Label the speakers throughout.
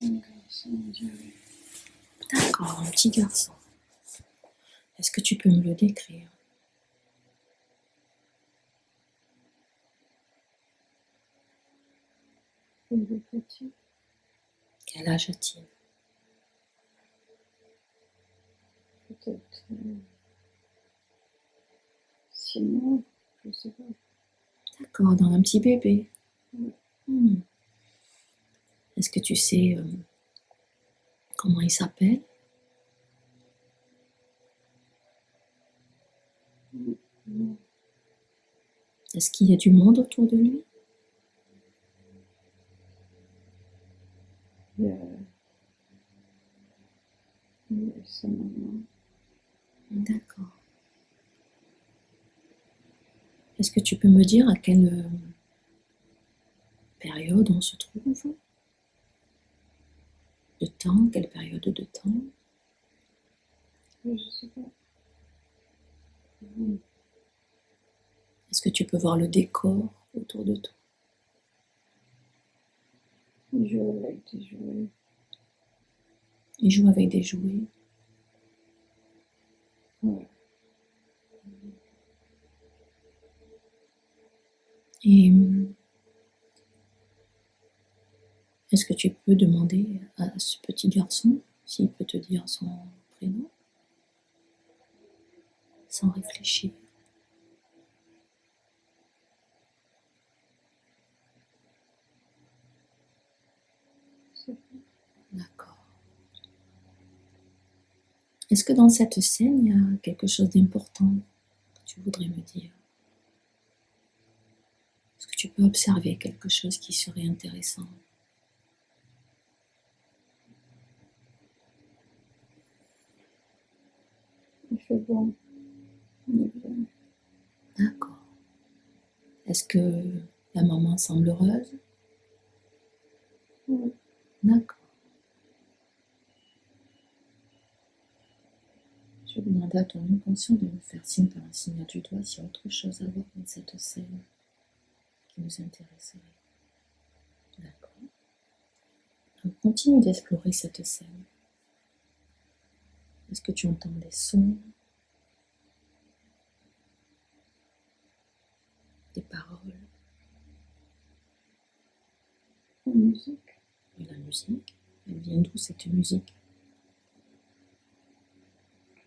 Speaker 1: Un garçon, on dirait.
Speaker 2: D'accord, un petit garçon. Est-ce que tu peux me le décrire?
Speaker 1: Il est petit.
Speaker 2: Quel âge a-t-il?
Speaker 1: Peut-être 6 mois, je sais pas.
Speaker 2: D'accord, dans un petit bébé.
Speaker 1: Oui.
Speaker 2: Hmm. Est-ce que tu sais comment il s'appelle?
Speaker 1: Non.
Speaker 2: Est-ce qu'il y a du monde autour de lui?
Speaker 1: Il y a sa maman.
Speaker 2: D'accord. Est-ce que tu peux me dire à quelle période on se trouve? De temps? Quelle période de temps?
Speaker 1: Je sais pas.
Speaker 2: Est-ce que tu peux voir le décor autour de toi?
Speaker 1: Il joue avec des jouets.
Speaker 2: Il joue avec des jouets.
Speaker 1: Ouais.
Speaker 2: Et est-ce que tu peux demander à ce petit garçon s'il peut te dire son prénom sans réfléchir? D'accord. Est-ce que dans cette scène, il y a quelque chose d'important que tu voudrais me dire? Est-ce que tu peux observer quelque chose qui serait intéressant?
Speaker 1: Il fait bon. On est bien.
Speaker 2: D'accord. Est-ce que la maman semble heureuse?
Speaker 1: Oui.
Speaker 2: D'accord. Je vais demander à ton inconscient de me faire signe par un signe du doigt s'il y a autre chose à voir dans cette scène qui nous intéresserait. D'accord. Donc continue d'explorer cette scène. Est-ce que tu entends des sons, des paroles?
Speaker 1: La musique.
Speaker 2: Et la musique, elle vient d'où cette musique?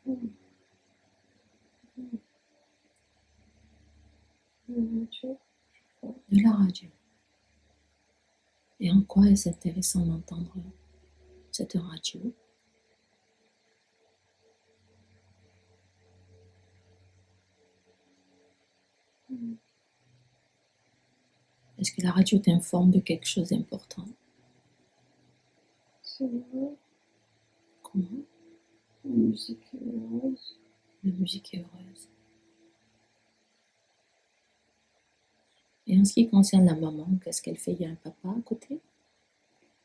Speaker 1: La voiture.
Speaker 2: De la radio. Et en quoi est-ce intéressant d'entendre cette radio? Est-ce que la radio t'informe de quelque chose d'important?
Speaker 1: C'est vrai.
Speaker 2: Comment?
Speaker 1: La musique est heureuse.
Speaker 2: La musique est heureuse. Et en ce qui concerne la maman, qu'est-ce qu'elle fait? Il y a un papa à côté?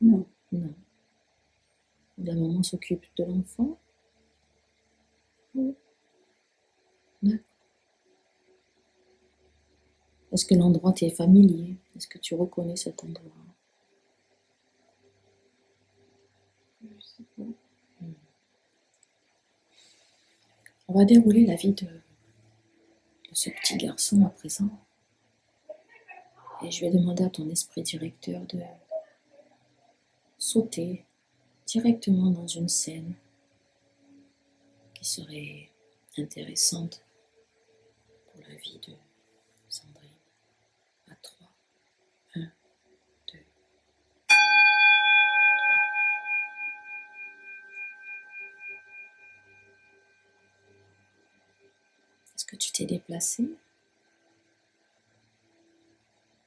Speaker 1: Non.
Speaker 2: Non. La maman s'occupe de l'enfant?
Speaker 1: Oui.
Speaker 2: D'accord. Est-ce que l'endroit t'est familier? Est-ce que tu reconnais cet endroit?
Speaker 1: Je sais pas.
Speaker 2: On va dérouler la vie de ce petit garçon à présent. Et je vais demander à ton esprit directeur de sauter directement dans une scène qui serait intéressante pour la vie de Sandrine. À 3. 1, 2. Est-ce que tu t'es déplacé?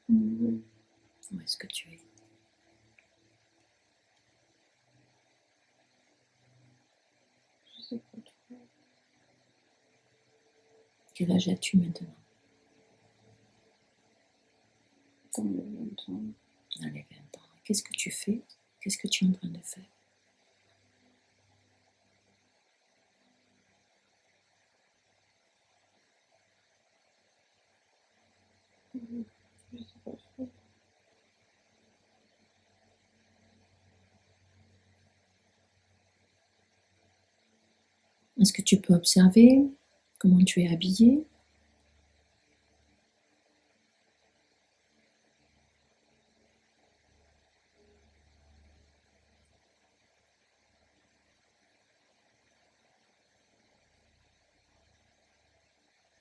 Speaker 1: Oui.
Speaker 2: Où est-ce que tu es?
Speaker 1: Je sais pas trop.
Speaker 2: Quel âge as-tu maintenant?
Speaker 1: Dans les 20 ans.
Speaker 2: Dans les 20 ans. Qu'est-ce que tu fais? Qu'est-ce que tu es en train de faire?
Speaker 1: Je sais pas trop.
Speaker 2: Est-ce que tu peux observer comment tu es habillée?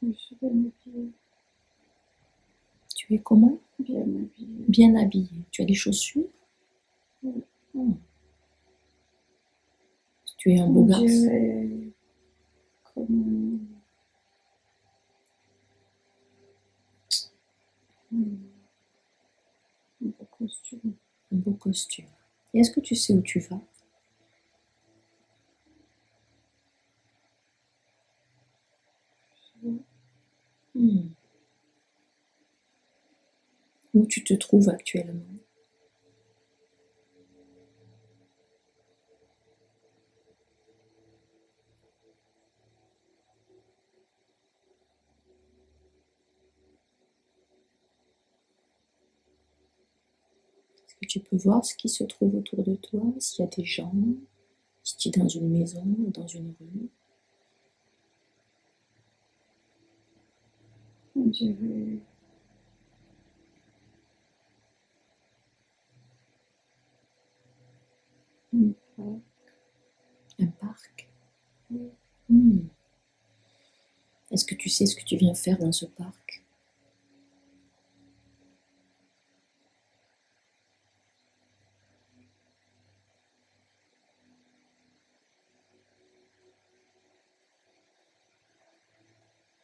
Speaker 1: Je suis bien habillée.
Speaker 2: Tu es comment?
Speaker 1: Bien habillée.
Speaker 2: Bien habillée. Tu as des chaussures?
Speaker 1: Oui.
Speaker 2: Tu es un beau
Speaker 1: On
Speaker 2: garçon.
Speaker 1: dirait comme un beau costume.
Speaker 2: Un beau costume. Et est-ce que tu sais où tu vas? Hmm. Où tu te trouves actuellement? Est-ce que tu peux voir ce qui se trouve autour de toi? S'il y a des gens, si tu es dans une maison ou dans une rue?
Speaker 1: On dirait un parc.
Speaker 2: Un parc?
Speaker 1: Oui.
Speaker 2: Hmm. Est-ce que tu sais ce que tu viens faire dans ce parc?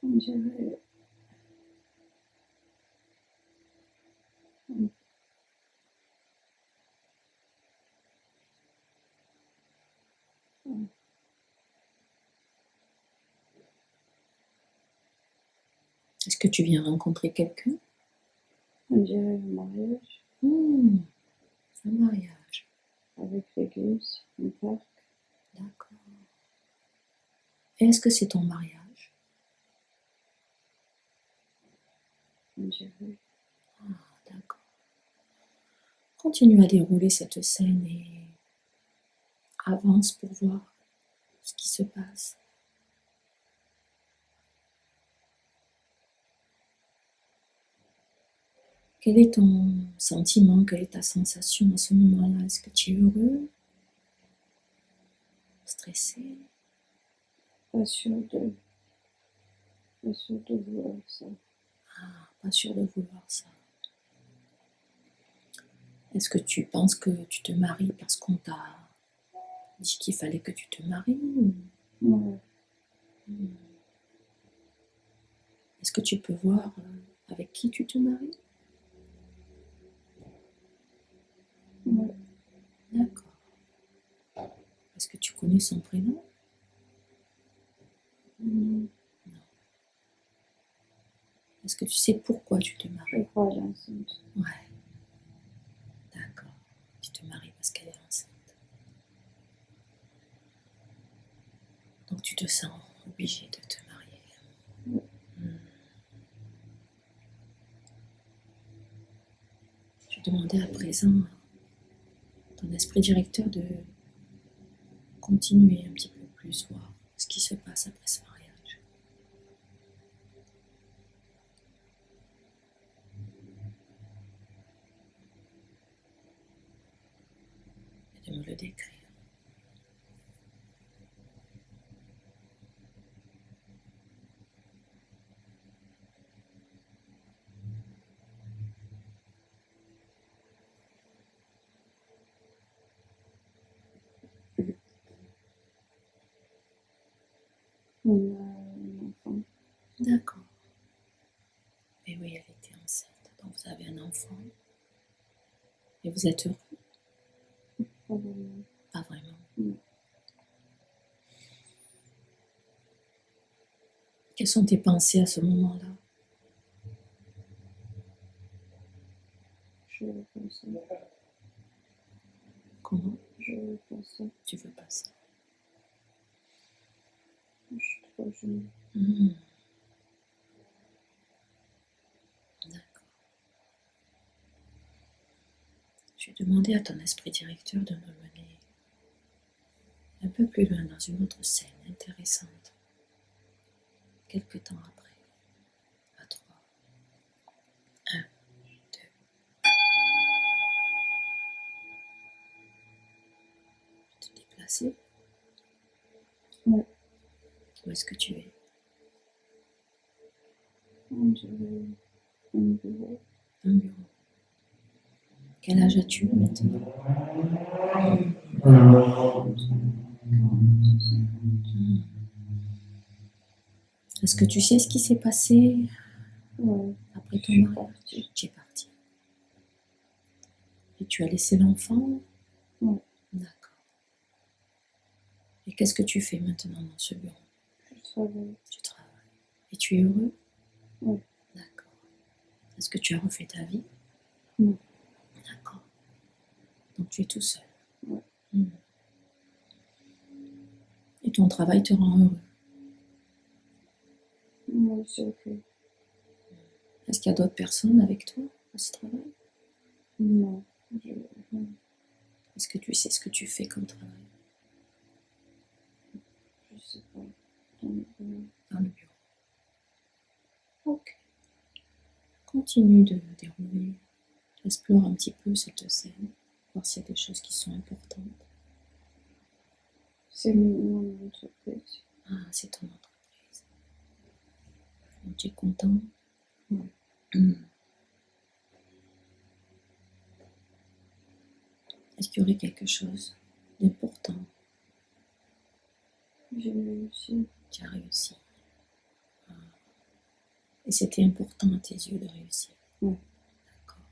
Speaker 1: On dirait
Speaker 2: Est-ce que tu viens rencontrer quelqu'un?
Speaker 1: on dirait un mariage
Speaker 2: Hmm. Un mariage.
Speaker 1: avec l'église, un parc.
Speaker 2: D'accord. Et est-ce que c'est ton mariage?
Speaker 1: On dirait
Speaker 2: Ah, d'accord. Continue à dérouler cette scène et avance pour voir ce qui se passe. Quel est ton sentiment? Quelle est ta sensation à ce moment-là? Est-ce que tu es heureux? Stressé?
Speaker 1: pas sûr de vouloir ça.
Speaker 2: Ah, pas sûr de vouloir ça. Est-ce que tu penses que tu te maries parce qu'on t'a dit qu'il fallait que tu te maries?
Speaker 1: Ouais.
Speaker 2: Est-ce que tu peux voir avec qui tu te maries?
Speaker 1: Ouais.
Speaker 2: D'accord. Est-ce que tu connais son prénom?
Speaker 1: Non.
Speaker 2: Est-ce que tu sais pourquoi tu te
Speaker 1: Je
Speaker 2: maries?
Speaker 1: crois à l'enceinte.
Speaker 2: Ouais. D'accord. Tu te maries parce qu'elle est enceinte. Donc tu te sens obligé de te marier.
Speaker 1: Ouais.
Speaker 2: Je vais demander à présent à ton esprit directeur de continuer un petit peu plus, voir ce qui se passe après ce mariage. Et de me le décrire.
Speaker 1: On a un enfant.
Speaker 2: D'accord. Et oui, elle était enceinte. Donc vous avez un enfant. Et vous êtes heureux?
Speaker 1: Pas vraiment.
Speaker 2: Pas vraiment.
Speaker 1: Non.
Speaker 2: Quelles sont tes pensées à ce moment-là?
Speaker 1: Je veux pas ça.
Speaker 2: Comment?
Speaker 1: Je veux pas ça.
Speaker 2: Tu veux pas ça?
Speaker 1: Je suis trop jeune.
Speaker 2: D'accord. Je vais demander à ton esprit directeur de me mener un peu peu plus loin dans une autre scène intéressante. Quelque temps après, à 3. 1, 2. Tu te déplacer?
Speaker 1: Ouais.
Speaker 2: Où est-ce que tu es?
Speaker 1: On dirait un bureau.
Speaker 2: Un bureau. Quel âge as-tu maintenant?
Speaker 1: 40, 50.
Speaker 2: Est-ce que tu sais ce qui s'est passé
Speaker 1: Ouais,
Speaker 2: après
Speaker 1: je
Speaker 2: ton
Speaker 1: suis
Speaker 2: mariage?
Speaker 1: partie.
Speaker 2: Tu es parti. Et tu as laissé l'enfant?
Speaker 1: Ouais.
Speaker 2: D'accord. Et qu'est-ce que tu fais maintenant dans ce bureau?
Speaker 1: Je travaille.
Speaker 2: Tu travailles. Et tu es heureux?
Speaker 1: Ouais.
Speaker 2: D'accord. Est-ce que tu as refait ta vie?
Speaker 1: Non.
Speaker 2: D'accord. Donc tu es tout seul.
Speaker 1: Ouais.
Speaker 2: Et ton travail te rend heureux?
Speaker 1: Ouais, c'est ok.
Speaker 2: Est-ce qu'il y a d'autres personnes avec toi à ce travail?
Speaker 1: Non.
Speaker 2: Est-ce que tu sais ce que tu fais comme travail?
Speaker 1: Je sais pas. Dans le bureau.
Speaker 2: Dans le bureau. Ok. Continue de dérouler. Explore un petit peu cette scène. Voir s'il y a des choses qui sont importantes.
Speaker 1: C'est mon entreprise.
Speaker 2: Ah, c'est ton entreprise. Donc, tu es content?
Speaker 1: Ouais.
Speaker 2: Est-ce qu'il y aurait quelque chose d'important?
Speaker 1: J'ai réussi.
Speaker 2: Tu as réussi. Ah. Et c'était important à tes yeux de réussir?
Speaker 1: Ouais.
Speaker 2: D'accord.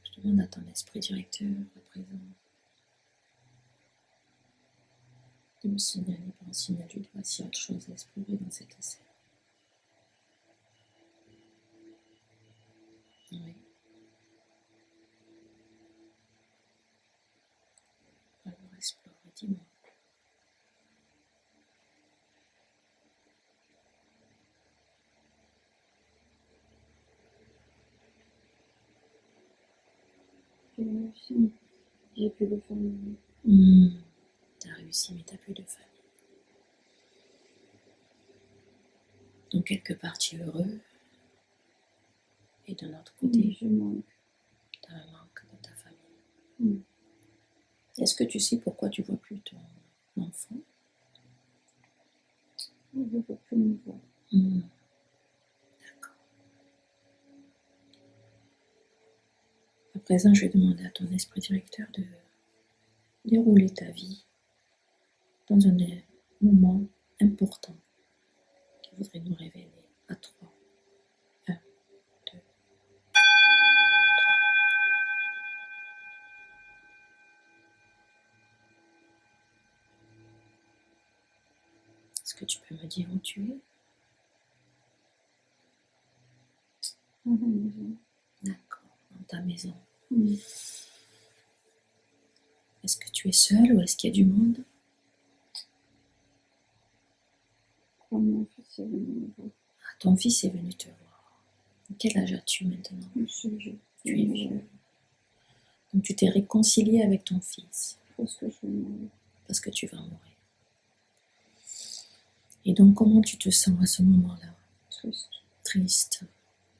Speaker 2: Je demande à ton esprit directeur à présent de me signaler par un signal du doigt s'il y a autre chose à explorer dans cette scène. Oui. Alors explore et dis-moi.
Speaker 1: J'ai réussi. J'ai plus de famille.
Speaker 2: T'as réussi, mais t'as plus de famille. Donc quelque part tu es heureux. Et d'un autre côté,
Speaker 1: Je manque.
Speaker 2: t'as un manque dans ta famille.
Speaker 1: Mm.
Speaker 2: Est-ce que tu sais pourquoi tu vois plus ton enfant?
Speaker 1: Je ne veux plus me voir.
Speaker 2: D'accord. À présent, je vais demander à ton esprit directeur de dérouler ta vie dans un moment important qu'il voudrait nous révéler à 3. 1, 2, 3. Est-ce que tu peux me dire où tu es?
Speaker 1: À la maison.
Speaker 2: D'accord, dans ta maison.
Speaker 1: Mm.
Speaker 2: Est-ce que tu es seule ou est-ce qu'il y a du monde?
Speaker 1: Quand mon fils est venu me voir.
Speaker 2: Ah, ton fils est venu te voir. Quel âge as-tu maintenant?
Speaker 1: Je suis vieux.
Speaker 2: Tu es vieux. Donc tu t'es réconcilié avec ton fils.
Speaker 1: Parce que je vais mourir.
Speaker 2: Parce que tu vas mourir. Et donc comment tu te sens à ce moment-là?
Speaker 1: Triste.
Speaker 2: Triste.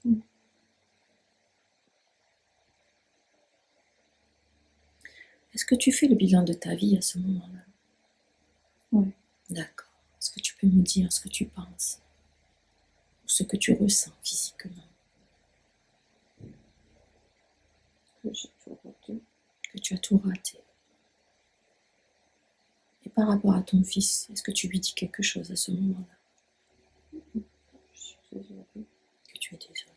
Speaker 1: Mm.
Speaker 2: Est-ce que tu fais le bilan de ta vie à ce moment-là?
Speaker 1: Ouais.
Speaker 2: D'accord. Est-ce que tu peux me dire ce que tu penses? Ou ce que tu ressens physiquement?
Speaker 1: Que j'ai tout raté.
Speaker 2: Que tu as tout raté. Et par rapport à ton fils, est-ce que tu lui dis quelque chose à ce moment-là?
Speaker 1: Je suis désolée.
Speaker 2: Que tu es désolée.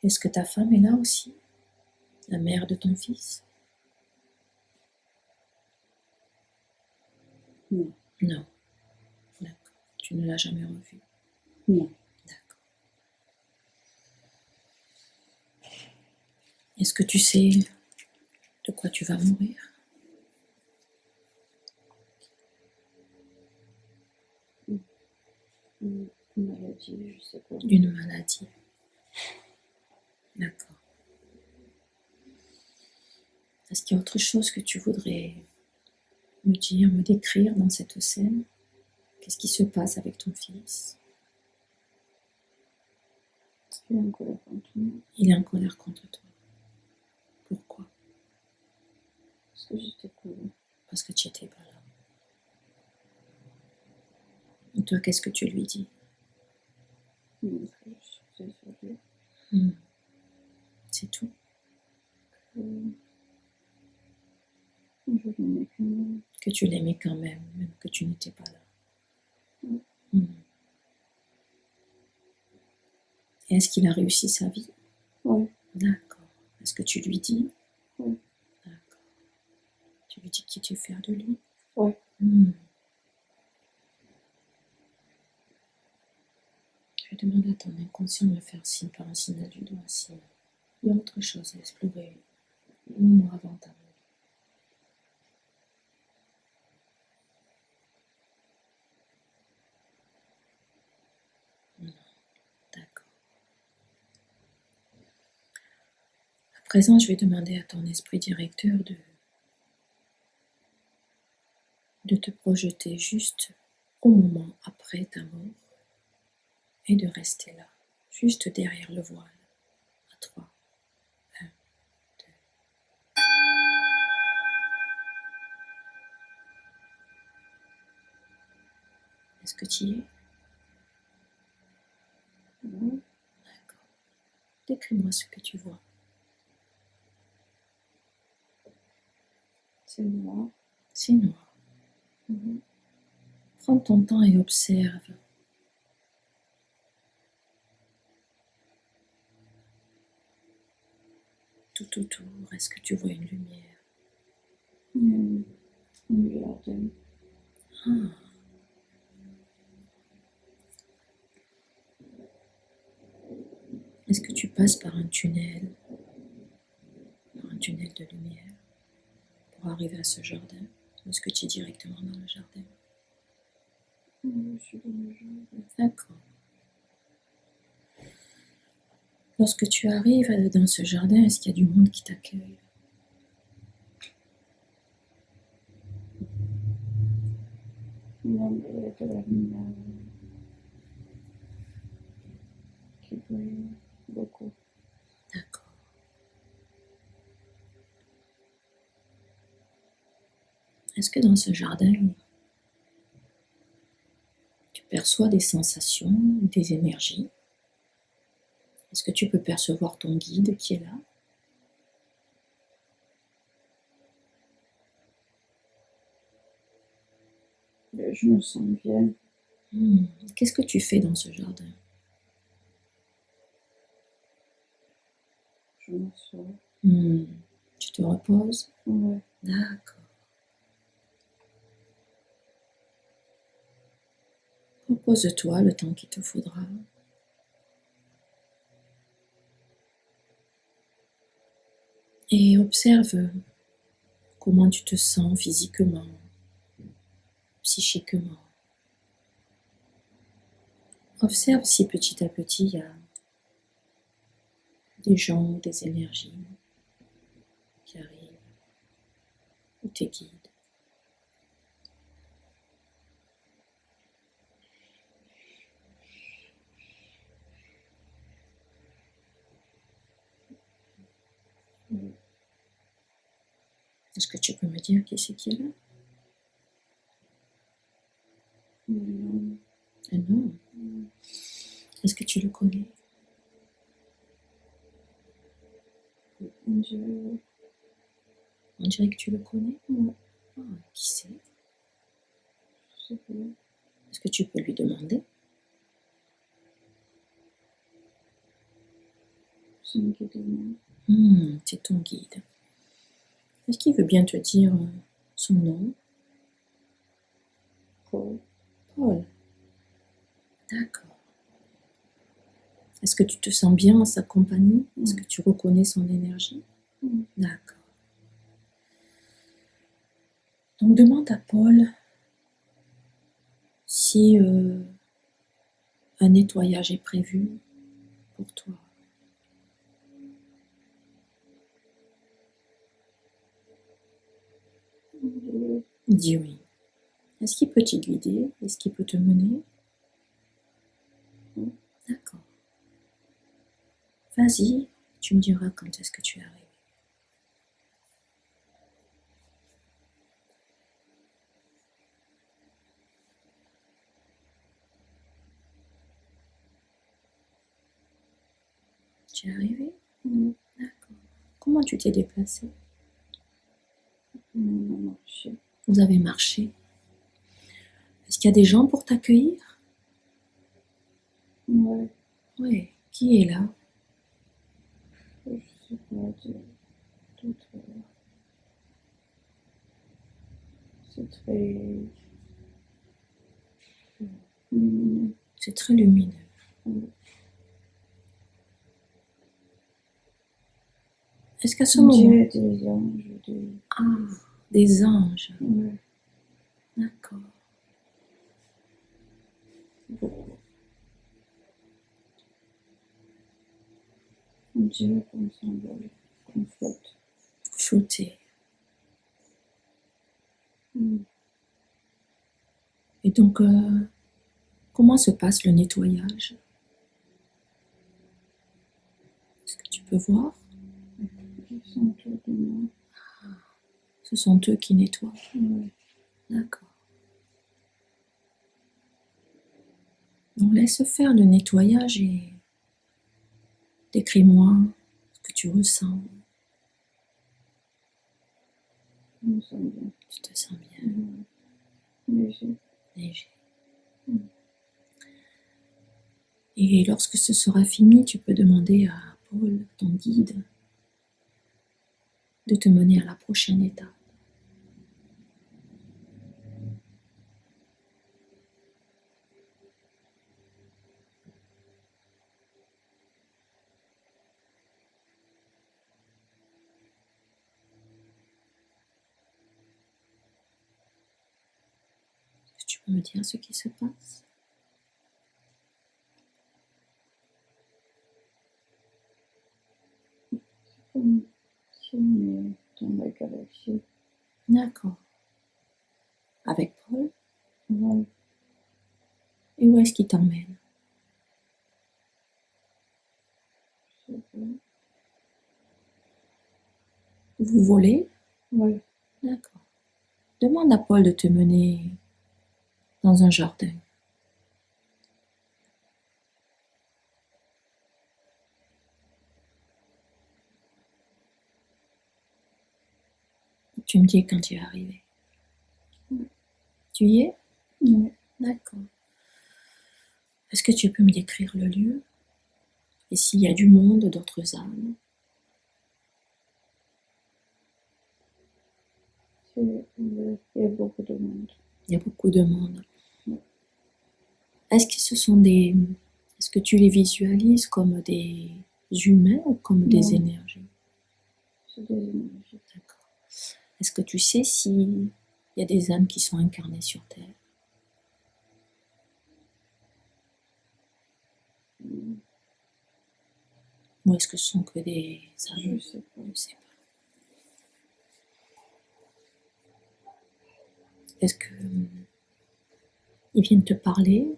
Speaker 2: Est-ce que ta femme est là aussi? La mère de ton fils?
Speaker 1: Non.
Speaker 2: Non. D'accord. Tu ne l'as jamais revue?
Speaker 1: Non.
Speaker 2: D'accord. Est-ce que tu sais de quoi tu vas mourir?
Speaker 1: Une maladie, je sais pas.
Speaker 2: D'une maladie. D'accord. Est-ce qu'il y a autre chose que tu voudrais me dire, me décrire dans cette scène? Qu'est-ce qui se passe avec ton fils?
Speaker 1: Il est en colère contre moi.
Speaker 2: Il est en colère contre toi. Pourquoi?
Speaker 1: Parce que j'étais pas là.
Speaker 2: Parce que tu n'étais pas là. Et toi, qu'est-ce que tu lui dis?
Speaker 1: Donc, je suis désolée.
Speaker 2: C'est tout?
Speaker 1: Je l'aimais quand même.
Speaker 2: Que tu l'aimais quand même que tu n'étais pas là.
Speaker 1: Oui.
Speaker 2: Et est-ce qu'il a réussi sa vie?
Speaker 1: Oui.
Speaker 2: D'accord. Est-ce que tu lui dis?
Speaker 1: Oui.
Speaker 2: D'accord. Tu lui dis qu'il est fier de lui?
Speaker 1: Oui.
Speaker 2: Je vais demander à ton inconscient de me faire signe par un signal du doigt si il y a autre chose à explorer au moment avant ta mort. Non. D'accord. À présent, je vais demander à ton esprit directeur de te projeter juste au moment après ta mort et de rester là, juste derrière le voile, à 3. 1, 2. Est-ce que tu y es?
Speaker 1: Oui.
Speaker 2: D'accord. Décris-moi ce que tu vois.
Speaker 1: C'est noir.
Speaker 2: C'est noir. Prends ton temps et observe. Tout autour, est-ce que tu vois une lumière?
Speaker 1: Une jardin.
Speaker 2: Est-ce que tu passes par un tunnel de lumière pour arriver à ce jardin? Ou est-ce que tu es directement dans le jardin?
Speaker 1: Je suis dans le jardin.
Speaker 2: D'accord. Lorsque tu arrives dans ce jardin, est-ce qu'il y a du monde qui t'accueille?
Speaker 1: Non, mais il y a de la lumière qui brille beaucoup.
Speaker 2: D'accord. Est-ce que dans ce jardin, tu perçois des sensations, des énergies? Est-ce que tu peux percevoir ton guide qui est là?
Speaker 1: Je me sens bien.
Speaker 2: Qu'est-ce que tu fais dans ce jardin?
Speaker 1: Je m'assois.
Speaker 2: Tu te reposes?
Speaker 1: Oui.
Speaker 2: D'accord. Repose-toi le temps qu'il te faudra. Et observe comment tu te sens physiquement, psychiquement. Observe si petit à petit il y a des gens, des énergies qui arrivent, ou tes guides. Est-ce que tu peux me dire qui c'est qui est là?
Speaker 1: Non.
Speaker 2: Un homme. Est-ce que tu le connais?
Speaker 1: On dirait
Speaker 2: On dirait que tu le connais.
Speaker 1: Oui.
Speaker 2: Qui c'est?
Speaker 1: Je sais pas.
Speaker 2: Est-ce que tu peux lui demander?
Speaker 1: C'est une guide de moi.
Speaker 2: C'est ton guide. Est-ce qu'il veut bien te dire son nom?
Speaker 1: Paul.
Speaker 2: Paul. D'accord. Est-ce que tu te sens bien en sa compagnie? Est-ce que tu reconnais son énergie? D'accord. Donc demande à Paul si un nettoyage est prévu pour toi.
Speaker 1: Dieu.
Speaker 2: Dis oui. Est-ce qu'il peut t'y guider? Est-ce qu'il peut te mener?
Speaker 1: Oui.
Speaker 2: D'accord. Vas-y, tu me diras quand est-ce que tu es arrivé. Tu es arrivé?
Speaker 1: Oui.
Speaker 2: D'accord. Comment tu t'es déplacé?
Speaker 1: On a marché.
Speaker 2: Vous avez marché. Est-ce qu'il y a des gens pour t'accueillir?
Speaker 1: Ouais.
Speaker 2: Oui. Qui est là?
Speaker 1: Je sais pas, tout très... C'est très... lumineux.
Speaker 2: C'est très lumineux.
Speaker 1: Oui.
Speaker 2: Est-ce qu'à ce
Speaker 1: On
Speaker 2: moment...
Speaker 1: dirait des anges,
Speaker 2: Ah, des anges.
Speaker 1: Ouais.
Speaker 2: D'accord.
Speaker 1: Beaucoup. On dirait qu'on s'envole, qu'on flotte.
Speaker 2: Flotter.
Speaker 1: Mm.
Speaker 2: Et donc, comment se passe le nettoyage? Est-ce que tu peux voir?
Speaker 1: Ils sont autour de moi.
Speaker 2: Ce sont eux qui nettoient.
Speaker 1: Ouais.
Speaker 2: D'accord. Donc, laisse faire le nettoyage et décris-moi ce que tu ressens.
Speaker 1: Je me sens bien.
Speaker 2: Tu te sens bien,
Speaker 1: Léger.
Speaker 2: léger.
Speaker 1: Mm.
Speaker 2: Et lorsque ce sera fini, tu peux demander à Paul, ton guide, de te mener à la prochaine étape. Est-ce que tu peux me dire ce qui se passe?
Speaker 1: Comme si on est dans la galaxie.
Speaker 2: D'accord. Avec Paul?
Speaker 1: Ouais.
Speaker 2: Et où est-ce qu'il t'emmène?
Speaker 1: Je sais pas.
Speaker 2: Vous volez?
Speaker 1: Ouais.
Speaker 2: D'accord. Demande à Paul de te mener dans un jardin. Tu me dis quand tu es arrivé.
Speaker 1: Ouais.
Speaker 2: Tu y es?
Speaker 1: Ouais.
Speaker 2: D'accord. Est-ce que tu peux me décrire le lieu? Et s'il y a du monde, d'autres âmes?
Speaker 1: Il y a beaucoup de monde.
Speaker 2: Il y a beaucoup de monde.
Speaker 1: Ouais.
Speaker 2: Est-ce que ce sont des... Est-ce que tu les visualises comme des humains ou comme des
Speaker 1: Non.
Speaker 2: énergies?
Speaker 1: C'est des énergies.
Speaker 2: D'accord. Est-ce que tu sais s'il y a des âmes qui sont incarnées sur Terre?
Speaker 1: Mm.
Speaker 2: Ou est-ce que ce sont que des âmes?
Speaker 1: Je sais pas.
Speaker 2: Je ne sais pas. Est-ce que ils viennent te parler?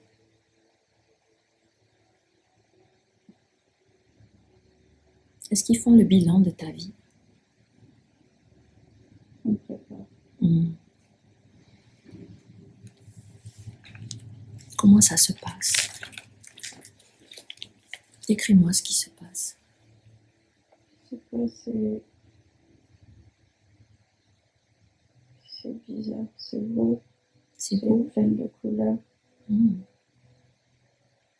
Speaker 2: Est-ce qu'ils font le bilan de ta vie?
Speaker 1: On prépare.
Speaker 2: Hmm. Comment ça se passe? Décris-moi ce qui se passe.
Speaker 1: Je sais pas, c'est bizarre, c'est beau,
Speaker 2: C'est
Speaker 1: c'est
Speaker 2: beau.
Speaker 1: plein de couleurs.
Speaker 2: Hmm.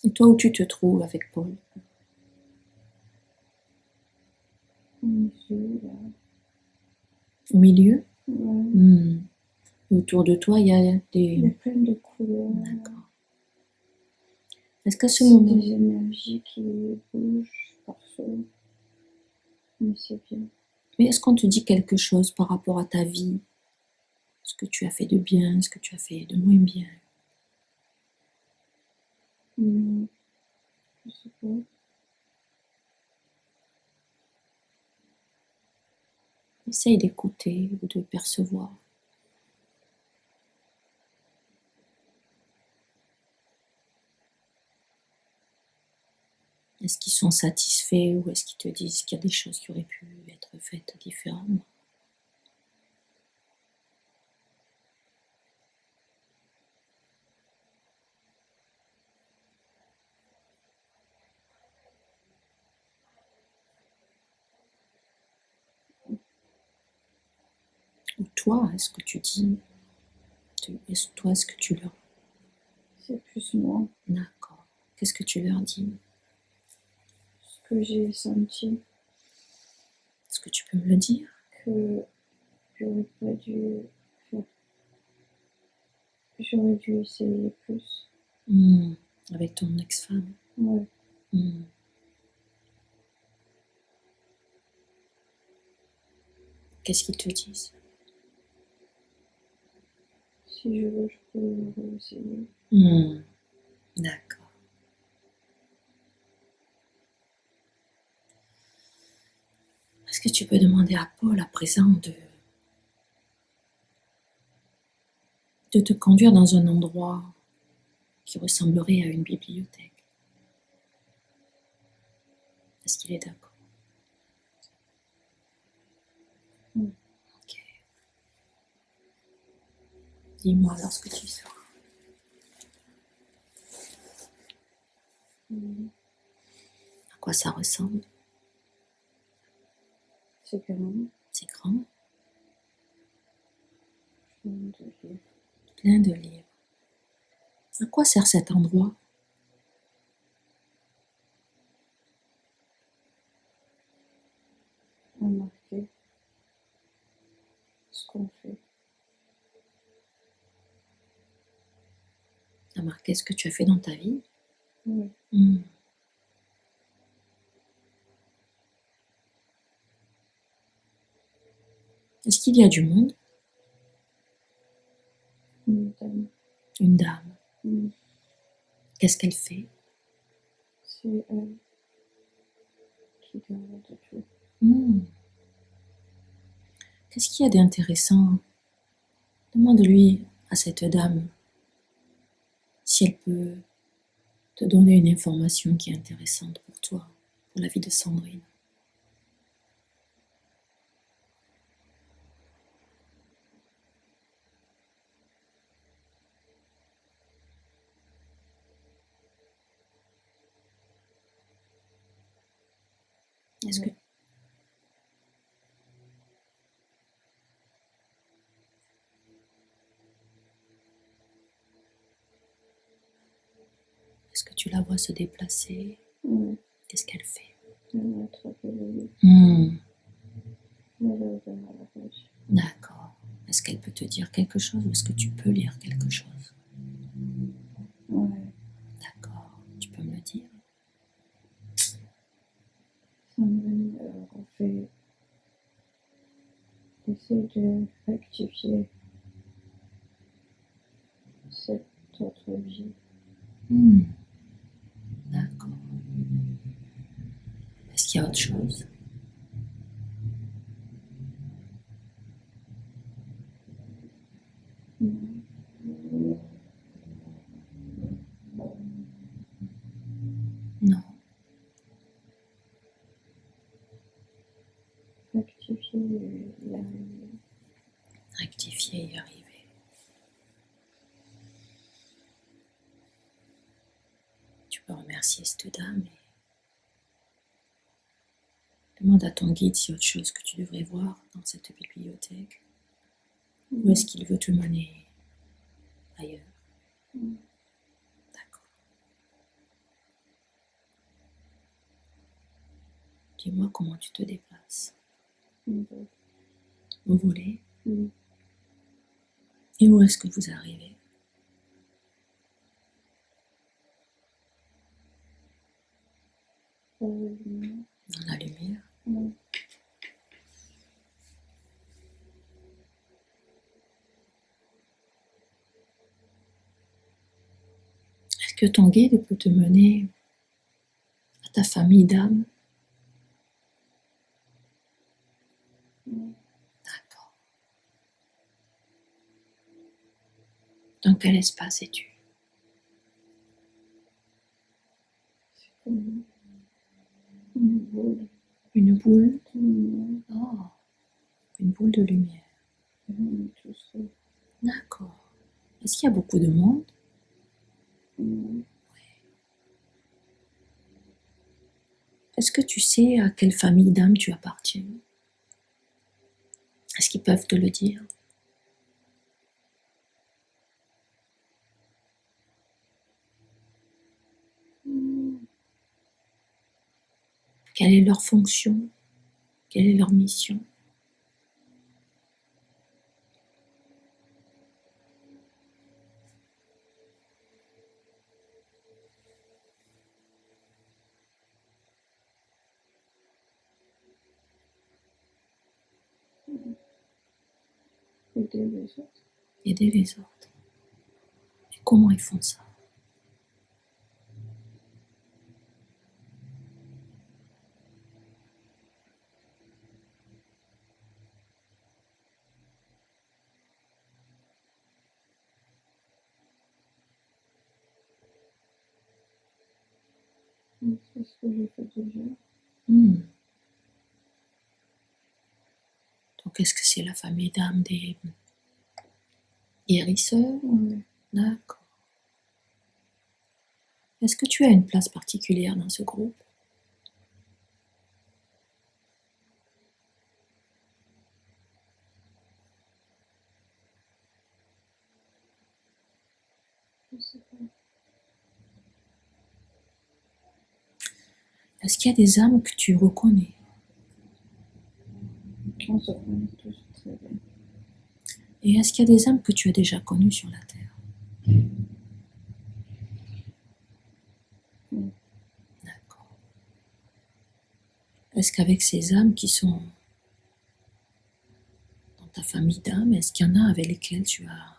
Speaker 2: Et toi, où tu te trouves avec Paul?
Speaker 1: Au milieu, là.
Speaker 2: Au milieu?
Speaker 1: Ouais.
Speaker 2: Hmm. Et autour de toi, il y a
Speaker 1: Il y a
Speaker 2: des...
Speaker 1: plein de couleurs.
Speaker 2: D'accord. Est-ce qu'à ce
Speaker 1: C'est
Speaker 2: moment...
Speaker 1: des énergies qui bougent partout. Mais c'est bien.
Speaker 2: Mais est-ce qu'on te dit quelque chose par rapport à ta vie? Ce que tu as fait de bien, ce que tu as fait de moins bien?
Speaker 1: Non, je sais pas.
Speaker 2: Essaye d'écouter ou de percevoir. Est-ce qu'ils sont satisfaits ou est-ce qu'ils te disent qu'il y a des choses qui auraient pu être faites différemment? Ou toi, est-ce que tu dis, est-ce que tu leur...
Speaker 1: C'est plus moi,
Speaker 2: D'accord. Qu'est-ce que tu leur dis?
Speaker 1: ce que j'ai senti,
Speaker 2: Est-ce que tu peux me le dire?
Speaker 1: que j'aurais pas dû faire. J'aurais dû essayer plus.
Speaker 2: Avec ton ex-femme?
Speaker 1: Ouais,
Speaker 2: Qu'est-ce qu'ils te disent?
Speaker 1: si je veux, je peux essayer.
Speaker 2: D'accord. Est-ce que tu peux demander à Paul à présent de te conduire dans un endroit qui ressemblerait à une bibliothèque? Est-ce qu'il est d'accord? Ok. Dis-moi lorsque tu seras. À quoi ça ressemble?
Speaker 1: C'est grand,
Speaker 2: C'est grand,
Speaker 1: plein de livres.
Speaker 2: plein de livres. À quoi sert cet endroit?
Speaker 1: À marquer ce qu'on fait.
Speaker 2: À marquer ce que tu as fait dans ta vie?
Speaker 1: Ouais.
Speaker 2: Est-ce qu'il y a du monde?
Speaker 1: Une dame.
Speaker 2: Une dame.
Speaker 1: Mm.
Speaker 2: Qu'est-ce qu'elle fait?
Speaker 1: C'est elle qui garde tout.
Speaker 2: Qu'est-ce qu'il y a d'intéressant? Demande-lui à cette dame si elle peut te donner une information qui est intéressante pour toi, pour la vie de Sandrine. Est-ce que, est-ce que tu la vois se déplacer?
Speaker 1: Ouais.
Speaker 2: Qu'est-ce qu'elle fait?
Speaker 1: Elle a attrapé le livre. Elle a ouvert la page.
Speaker 2: D'accord. Est-ce qu'elle peut te dire quelque chose ou est-ce que tu peux lire quelque chose?
Speaker 1: Ouais.
Speaker 2: D'accord. Tu peux me le dire?
Speaker 1: Sandrine fait essaie de rectifier cette autre vie.
Speaker 2: D'accord. Est-ce qu'il y a autre chose? Non.
Speaker 1: Rectifier et y arriver.
Speaker 2: Rectifier et y arriver. Tu peux remercier cette dame et demande à ton guide s'il y a autre chose que tu devrais voir dans cette bibliothèque. Ou est-ce qu'il veut te mener ailleurs? D'accord. Dis-moi comment tu te déplaces. Vous volez? Et où est-ce que vous arrivez? Dans la lumière. Est-ce que ton guide peut te mener à ta famille d'âmes? D'accord. Dans quel espace es-tu?
Speaker 1: C'est comme Une boule.
Speaker 2: Une boule.
Speaker 1: Une
Speaker 2: Oh, une boule de lumière.
Speaker 1: tout seul.
Speaker 2: D'accord. Est-ce qu'il y a beaucoup de monde? Est-ce que tu sais à quelle famille d'âmes tu appartiens? Est-ce qu'ils peuvent te le dire? Quelle est leur fonction? Quelle est leur mission?
Speaker 1: Aider les autres.
Speaker 2: Aider les autres. Et comment ils font ça?
Speaker 1: C'est ce que j'ai fait déjà.
Speaker 2: Donc, est-ce que c'est la famille d'âmes des guérisseurs?
Speaker 1: Ouais.
Speaker 2: D'accord. Est-ce que tu as une place particulière dans ce groupe?
Speaker 1: Je sais pas.
Speaker 2: Est-ce qu'il y a des âmes que tu reconnais?
Speaker 1: On se connaît tous très bien.
Speaker 2: Et est-ce qu'il y a des âmes que tu as déjà connues sur la Terre?
Speaker 1: Oui.
Speaker 2: D'accord. Est-ce qu'avec ces âmes qui sont dans ta famille d'âmes, est-ce qu'il y en a avec lesquelles tu as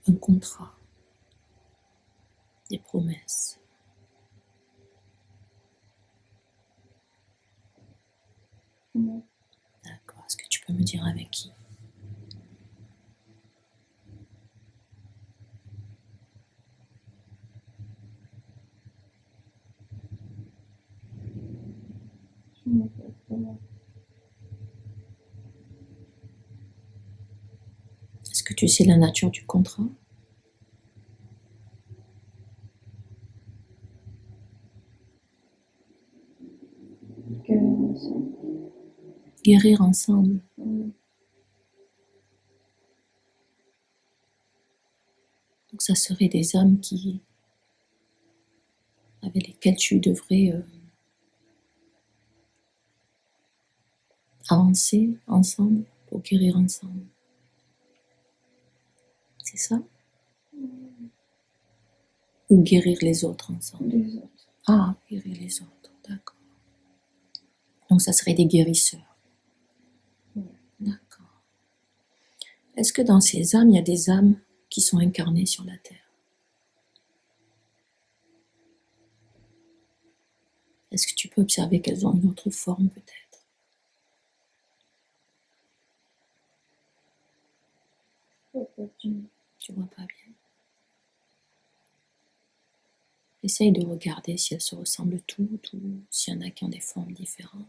Speaker 2: un contrat, des promesses?
Speaker 1: Ouais.
Speaker 2: D'accord. Est-ce que tu peux me dire avec qui?
Speaker 1: Je m'appelle pas.
Speaker 2: Est-ce que tu sais la nature du contrat? Guérir ensemble.
Speaker 1: Ouais.
Speaker 2: Donc ça serait des âmes avec lesquelles tu devrais avancer ensemble pour guérir ensemble. C'est ça? Ou guérir les autres ensemble?
Speaker 1: Les autres.
Speaker 2: Ah, guérir les autres, d'accord. Donc ça serait des guérisseurs.
Speaker 1: Ouais.
Speaker 2: D'accord. Est-ce que dans ces âmes, il y a des âmes qui sont incarnées sur la Terre? Est-ce que tu peux observer qu'elles ont une autre forme peut-être? Tu vois pas bien. Essaye de regarder si elles se ressemblent toutes ou s'il y en a qui ont des formes différentes.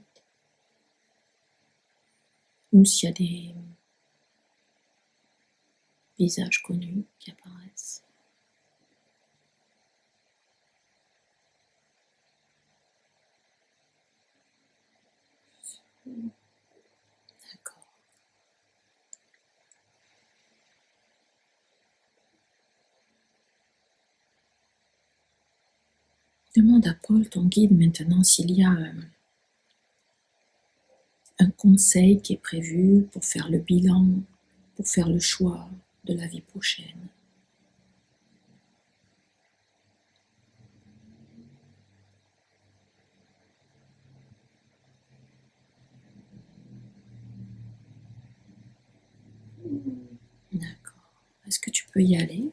Speaker 2: Ou s'il y a des visages connus qui apparaissent. D'accord. Demande à Paul, ton guide, maintenant s'il y a un conseil qui est prévu pour faire le bilan, pour faire le choix de la vie prochaine. D'accord. Est-ce que tu peux y aller?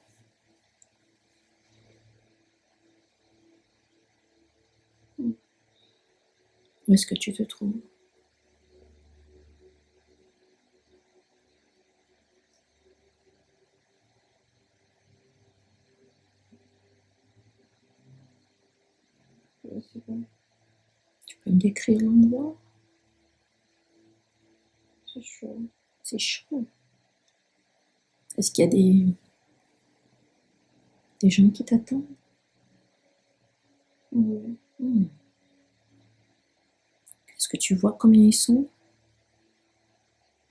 Speaker 2: Où est-ce que tu te trouves?
Speaker 1: Je sais pas.
Speaker 2: peux me décrire l'endroit?
Speaker 1: C'est chaud.
Speaker 2: C'est chaud. Est-ce qu'il y a des gens qui t'attendent?
Speaker 1: Oui.
Speaker 2: Est-ce que tu vois combien ils sont?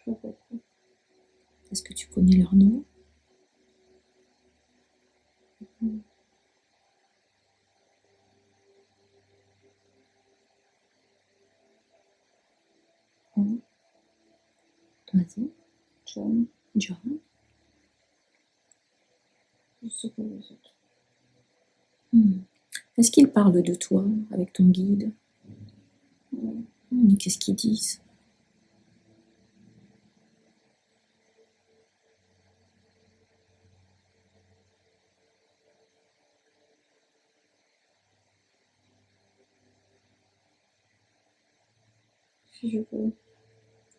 Speaker 1: Pas beaucoup.
Speaker 2: Est-ce que tu connais leur nom? Vas-y.
Speaker 1: John.
Speaker 2: John.
Speaker 1: Je sais pas les autres.
Speaker 2: Est-ce qu'ils parlent de toi avec ton guide?
Speaker 1: Oui.
Speaker 2: Qu'est-ce qu'ils disent?
Speaker 1: Si je veux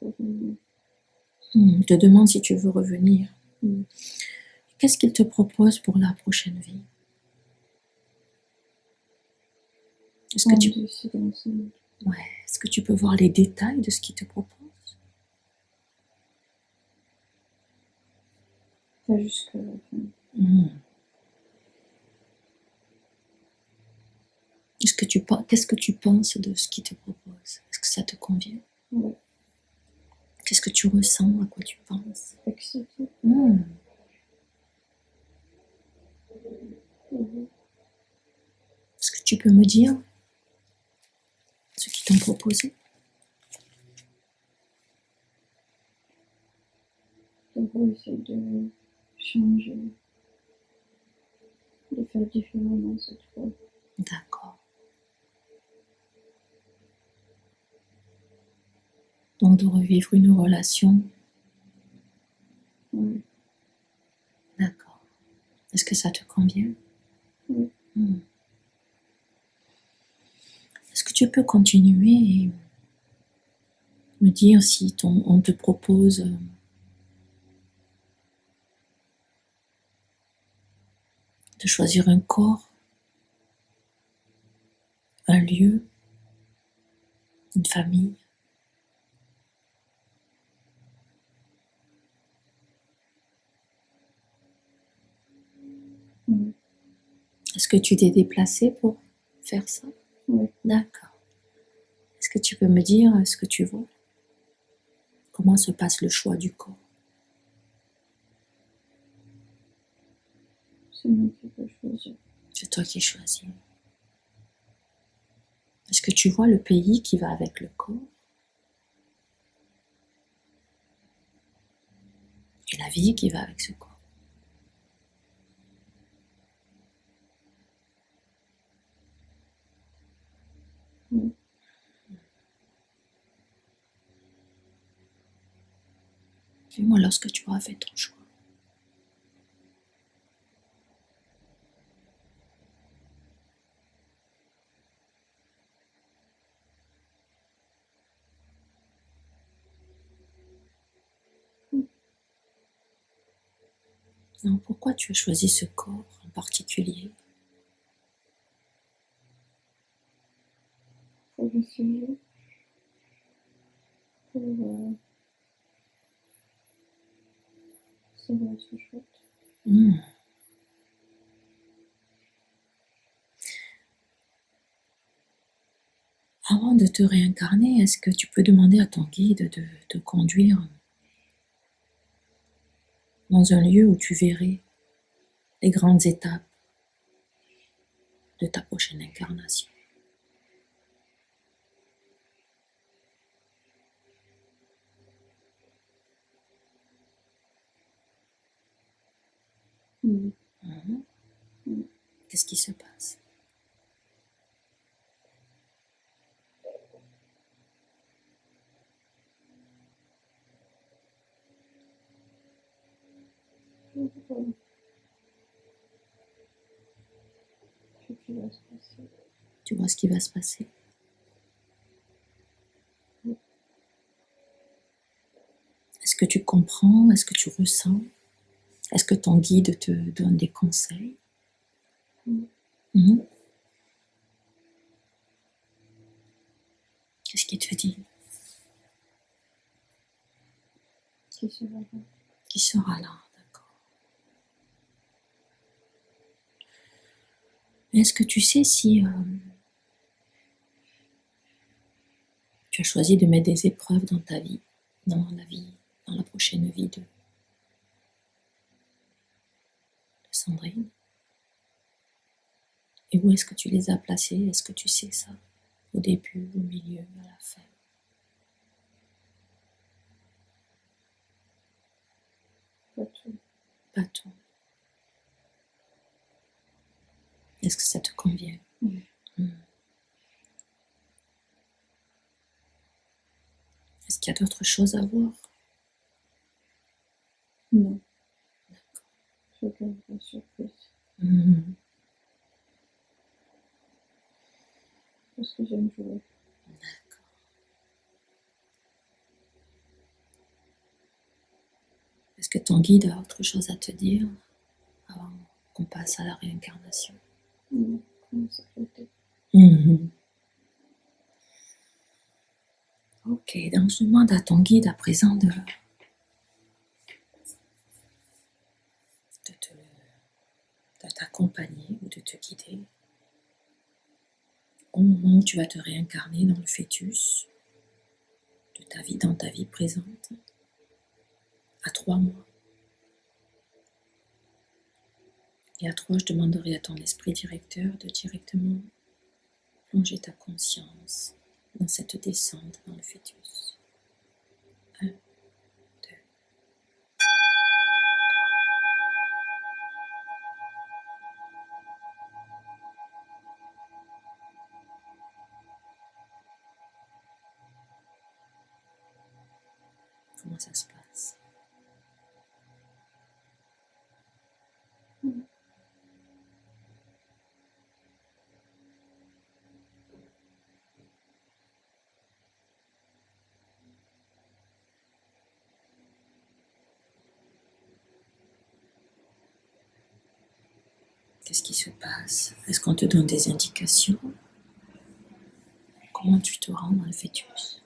Speaker 1: revenir.
Speaker 2: Ils te demandent si tu veux revenir. Qu'est-ce qu'ils te proposent pour la prochaine vie? Est-ce que tu... Ouais. Est-ce que tu peux voir les détails de ce qu'ils te proposent?
Speaker 1: Pas jusqu'à la fin.
Speaker 2: Qu'est-ce que tu penses de ce qu'ils te proposent? Est-ce que ça te convient?
Speaker 1: Oui.
Speaker 2: Qu'est-ce que tu ressens? À quoi tu penses?
Speaker 1: Excité.
Speaker 2: Est-ce que tu peux me dire ce qu'ils t'ont proposé?
Speaker 1: On va essayer de changer, de faire différemment cette fois.
Speaker 2: D'accord. Donc de revivre une relation.
Speaker 1: Oui.
Speaker 2: D'accord. Est-ce que ça te convient?
Speaker 1: Oui.
Speaker 2: Est-ce que tu peux continuer et me dire si on te propose de choisir un corps, un lieu, une famille?
Speaker 1: Oui.
Speaker 2: Est-ce que tu t'es déplacé pour faire ça?
Speaker 1: Oui.
Speaker 2: D'accord. Est-ce que tu peux me dire ce que tu vois? Comment se passe le choix du corps?
Speaker 1: C'est moi qui peux choisir.
Speaker 2: C'est toi qui choisis. Est-ce que tu vois le pays qui va avec le corps? Et la vie qui va avec ce corps?
Speaker 1: Oui.
Speaker 2: Dis-moi lorsque tu auras fait ton choix. Non, pourquoi tu as choisi ce corps en particulier?
Speaker 1: Pour essayer. Ça va être chouette.
Speaker 2: Avant de te réincarner, est-ce que tu peux demander à ton guide de te conduire dans un lieu où tu verrais les grandes étapes de ta prochaine incarnation? Qu'est-ce qui se passe? Tu vois ce qui va se passer? Est-ce que tu comprends? Est-ce que tu ressens? Est-ce que ton guide te donne des conseils? Qu'est-ce qu'il te dit?
Speaker 1: Qui sera là?
Speaker 2: Qui sera là, d'accord. Est-ce que tu sais si tu as choisi de mettre des épreuves dans ta vie, dans la prochaine vie de Sandrine? Et où est-ce que tu les as placées? Est-ce que tu sais ça? Au début, au milieu, à la fin?
Speaker 1: Pas tout.
Speaker 2: Pas tout. Est-ce que ça te convient? Est-ce qu'il y a d'autres choses à voir?
Speaker 1: Non. Je garde la surprise. Parce que j'aime jouer.
Speaker 2: D'accord. Est-ce que ton guide a autre chose à te dire avant qu'on passe à la réincarnation?
Speaker 1: Non, comment ça fait?
Speaker 2: Ok, donc je demande à ton guide à présent de t'accompagner ou de te guider au moment où tu vas te réincarner dans le fœtus de ta vie, dans ta vie présente, à 3 mois. Et à 3, je demanderai à ton esprit directeur de directement plonger ta conscience dans cette descente dans le fœtus. 1, 2. Comment ça se passe? Qu'est-ce qui se passe? Est-ce qu'on te donne des indications? Comment tu te rends dans le fœtus?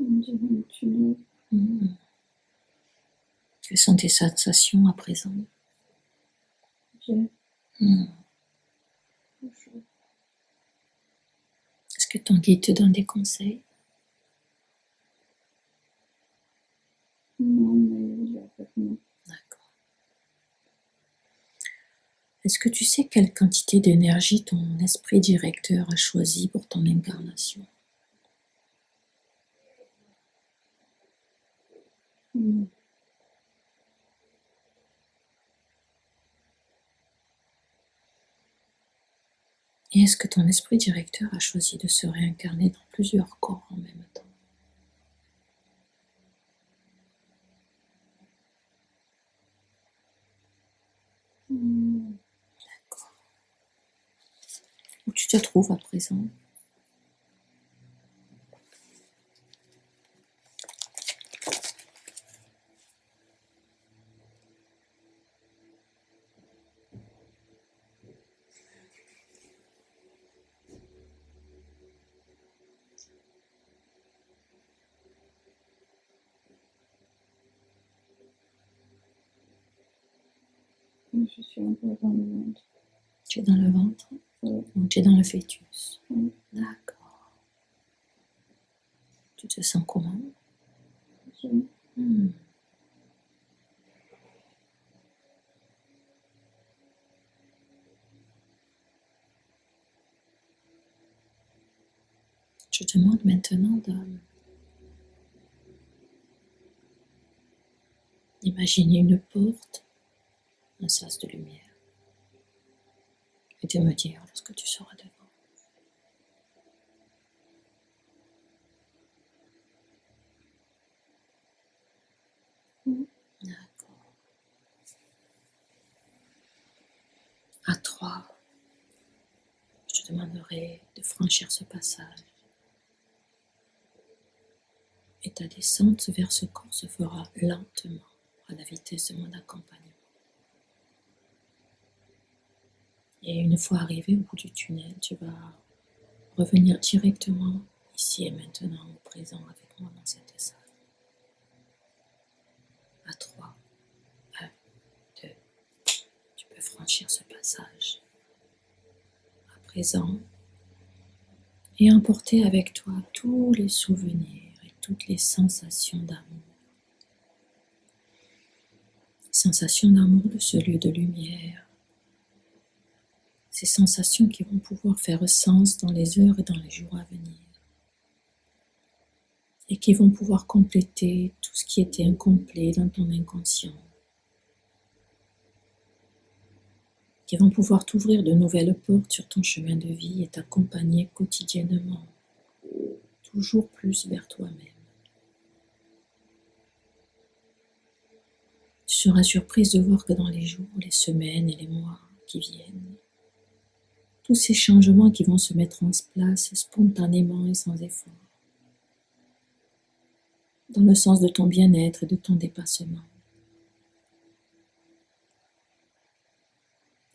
Speaker 1: On dirait un tunnel.
Speaker 2: Quelles sont tes sensations à présent?
Speaker 1: J'ai chaud.
Speaker 2: Est-ce que ton guide te donne des conseils?
Speaker 1: Non, mais il est avec moi.
Speaker 2: D'accord. Est-ce que tu sais quelle quantité d'énergie ton esprit directeur a choisi pour ton incarnation?
Speaker 1: Non.
Speaker 2: Et est-ce que ton esprit directeur a choisi de se réincarner dans plusieurs corps en même temps? D'accord. Où tu te trouves à présent?
Speaker 1: Je suis encore dans le ventre.
Speaker 2: Tu es dans le ventre?
Speaker 1: Oui.
Speaker 2: Donc tu es dans le fœtus?
Speaker 1: Oui.
Speaker 2: D'accord. Tu te sens comment?
Speaker 1: J'aime.
Speaker 2: Je te demande maintenant d'imaginer une porte, un sas de lumière, et de me dire lorsque tu seras devant. D'accord. À 3, je te demanderai de franchir ce passage. Et ta descente vers ce corps se fera lentement, à la vitesse de mon accompagnement. Et une fois arrivé au bout du tunnel, tu vas revenir directement ici et maintenant, au présent, avec moi dans cette salle. À 3, 1, 2, tu peux franchir ce passage. À présent, et emporter avec toi tous les souvenirs et toutes les sensations d'amour. Sensations d'amour de ce lieu de lumière. Ces sensations qui vont pouvoir faire sens dans les heures et dans les jours à venir. Et qui vont pouvoir compléter tout ce qui était incomplet dans ton inconscient. Qui vont pouvoir t'ouvrir de nouvelles portes sur ton chemin de vie et t'accompagner quotidiennement, toujours plus vers toi-même. Tu seras surprise de voir que dans les jours, les semaines et les mois qui viennent, tous ces changements qui vont se mettre en place spontanément et sans effort, dans le sens de ton bien-être et de ton dépassement.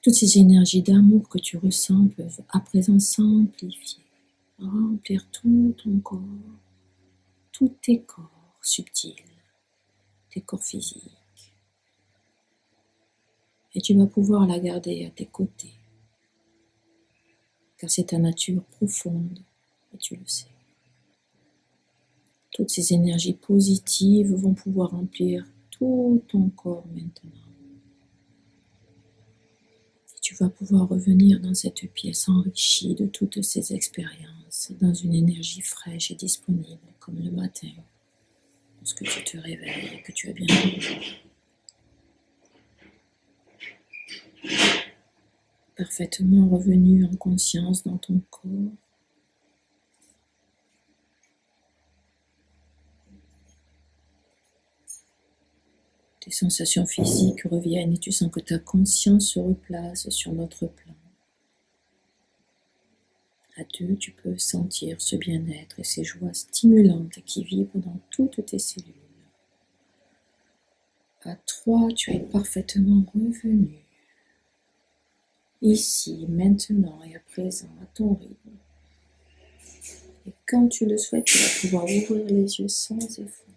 Speaker 2: Toutes ces énergies d'amour que tu ressens peuvent à présent s'amplifier, remplir tout ton corps, tous tes corps subtils, tes corps physiques. Et tu vas pouvoir la garder à tes côtés, car c'est ta nature profonde, et tu le sais. Toutes ces énergies positives vont pouvoir remplir tout ton corps maintenant. Et tu vas pouvoir revenir dans cette pièce enrichie de toutes ces expériences, dans une énergie fraîche et disponible, comme le matin, lorsque tu te réveilles et que tu as bien mangé. Parfaitement revenu en conscience dans ton corps. Tes sensations physiques reviennent et tu sens que ta conscience se replace sur notre plan. À 2, tu peux sentir ce bien-être et ces joies stimulantes qui vibrent dans toutes tes cellules. À 3, tu es parfaitement revenu. Ici, maintenant et à présent, à ton rythme. Et quand tu le souhaites, tu vas pouvoir ouvrir les yeux sans effort.